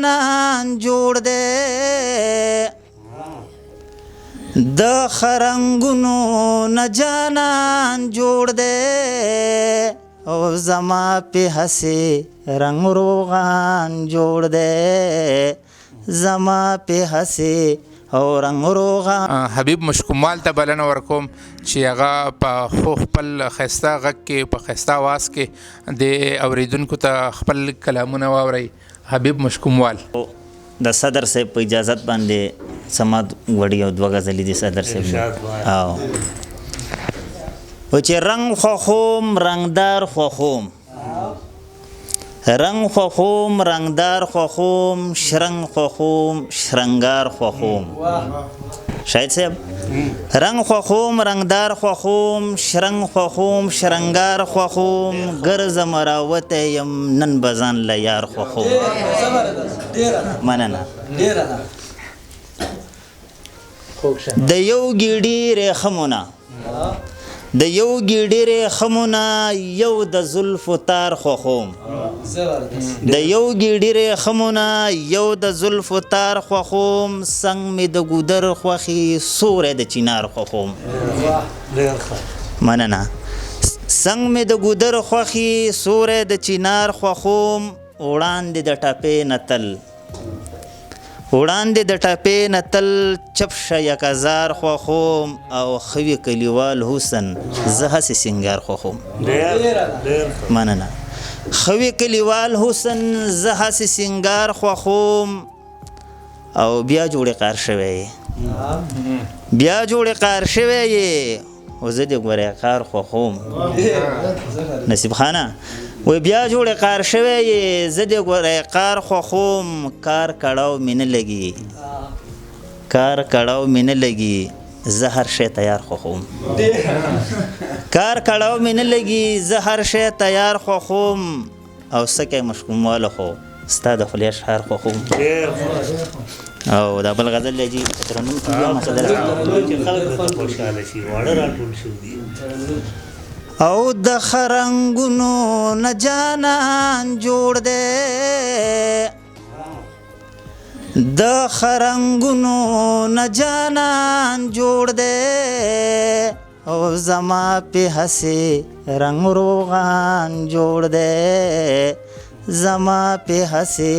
نان جوړ دی د خرنګونو نه جانان جوړ دی او زما په هسې رنګ روغان جوړ دی زما په هسې او رنګ روغان حبیب مشکوموال ته بلنه ورکوم چې هغه په خپل ښایسته غږ کې په ښایسته اواز کې د اورېدونکو ته خپل کلامونه واورئ. حبیب مشکوموال د صدر صاحب په اجازت باندې سماد وړي او دوه غزلې دي صدر صاحب او چې رنگ خوخوم رنگدار خوخوم رنگ خوخوم رنگدار خوخوم شرنگ خوخوم شرنگار خوخوم شاید صاحب رنگ خوخوم رنگدار خوخوم شرنگ خوخوم شرنگار خوخوم گرز مراوت یم نن بزان لیار خوخوم مننه د یو ګیډي رخمونه د یو ګیډي رخمونه یو د زلفو تار خوخوم د یو ګیډي رخمونه یو د زلفو تار خوخوم څنګ مې د ګودر خوخي سورې د چینار خوخوم مننه څنګ مې د ګودر خوخي سورې د چینار خوخوم وړاندې د ټاپې نتل وړاندې د ټاپې نتل چپشه یک هزار خوخوم او خوي کلیوال حسن زه هسې سینګار خوخوم مننه خوي کلیوال حسن زه هسې سینګار خوخوم او بیا جوړې قار شوی بیا جوړې قار شوی او زه دې ګورې قار خوخوم نصیب خانه وی بیا جوړې قار شوی زه دې ګورې قار خوخوم کار کړاو مې نه لګي کار کړاو مې نه لګي زه هر شی تیار خوخوم کار کړاو مې نه لګي زه هر شی تیار خوخوم او سکه مشکومواله خو ستا د خولې اشعار خوخوم او دا بل غزل دی ترنم کې بیا مسله چې خلک خوشاله شي واړه راټول شو دي او د خرنګونو نه جانان جوړ دی د خرنګونو نه جانان جوړ دی او زما په هسې رنګ روغان جوړ دی زما په هسې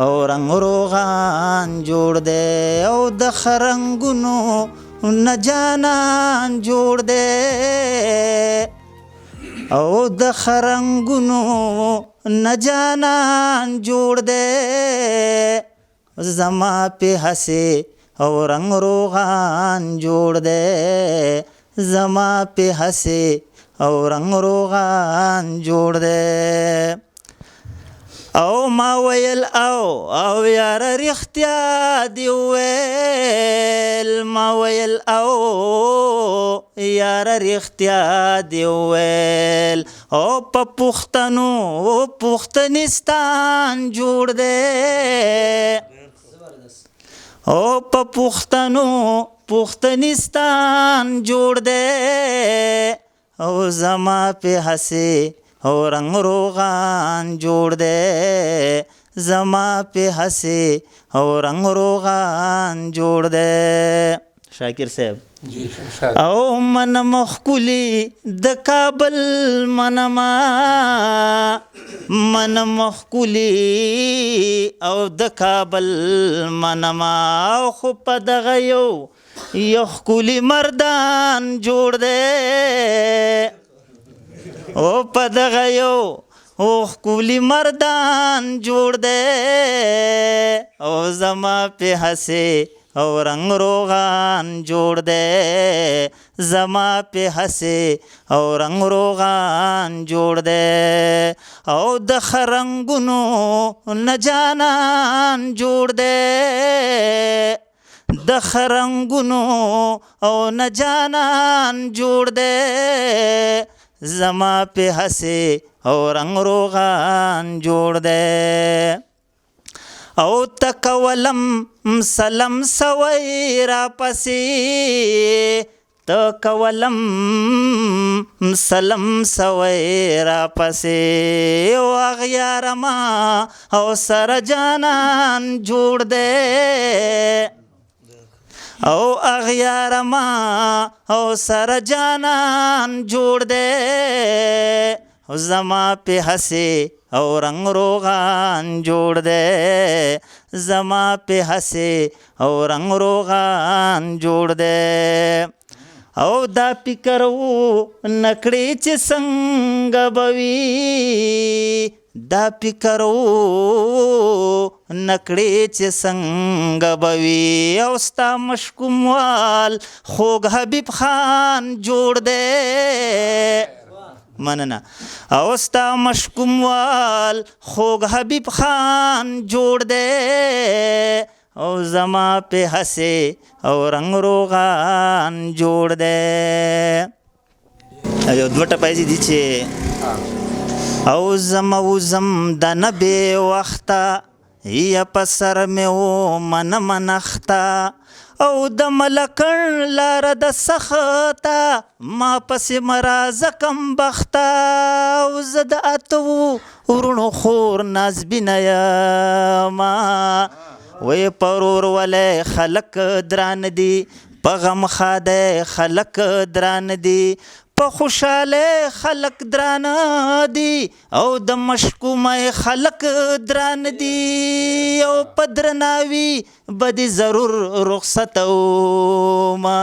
او رنګ روغان جوړ دی او د خرنګونو نه جانان جوړ دی او د خرنګونو نه جانان جوړ دی زما په هسې او رنګ روغان جوړ دی زما په هسې او رنګ روغان جوړ دی او ما ویل او یار رښتیا دی ویل ما ویل او یار رښتیا دی ویل او په پښتنو پښتنستان جوړ دی او په پښتنو پښتنستان جوړ دی او زما په هسې او رنګ روغان جوړ دی زما په هسې او رنګ روغان جوړ دی شاکر صاحب او من مخکولی د کابل منما من مخکولی او د کابل منما خو په دغه یو ښکلي مردان جوړ دی او په دغه یو ښکلي مردان جوړ دی او زما په هسې او رنګ روغان جوړ دی زما په هسې او رنګ روغان جوړ دی او د خرنګونو نه جانان جوړ دی د خرنګونو او نه جانان جوړ دی زما په هسې او رنګ روغان جوړ دی او تکولم سلم سوی را پسې ته کولم سلم سوی را پسې او اغیار ما او سره جانان جوړ دی او اغیار ما او سره جانان جوړ دی زما په هسې او رنگ روغان جوړ دی زما په هسې او رنگ روغان جوړ دی او دا فکر و نکړې چې څنګه به وي دا فکر و نکړې چې څنګه به وي او ستا مشکوموال خوږ حبیب خان جوړ دی مننه او ستا مشکوموال خوږ حبیب خان جوړ دی او زما په هسې او رنگ روغان جوړ دی یو دوه ټپایزې دي چې او زما وزم د نه بې وخته یا په سر مې و منخته او د ملکن لاره د سخته ما پسې مرازه کم بخته او زه د اتو ورونو خور نازبینه یما وی پرور ولی خلق دران دی په غم خاده خلق دران دی په خوشاله خلق دران دی او د مشکومه خلق دران دی او په درناوي بدی ضرور رخصت ما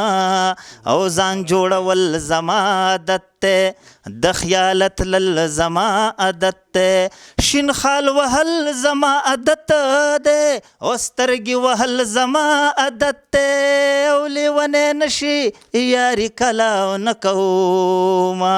او ځان جوړول زما عادت ته د خیالت لل زما عادت ته شین خال وهل زما عادت ده او سترګې وهل زما عادت ته او لیونی نشي یاري کلا نه کوما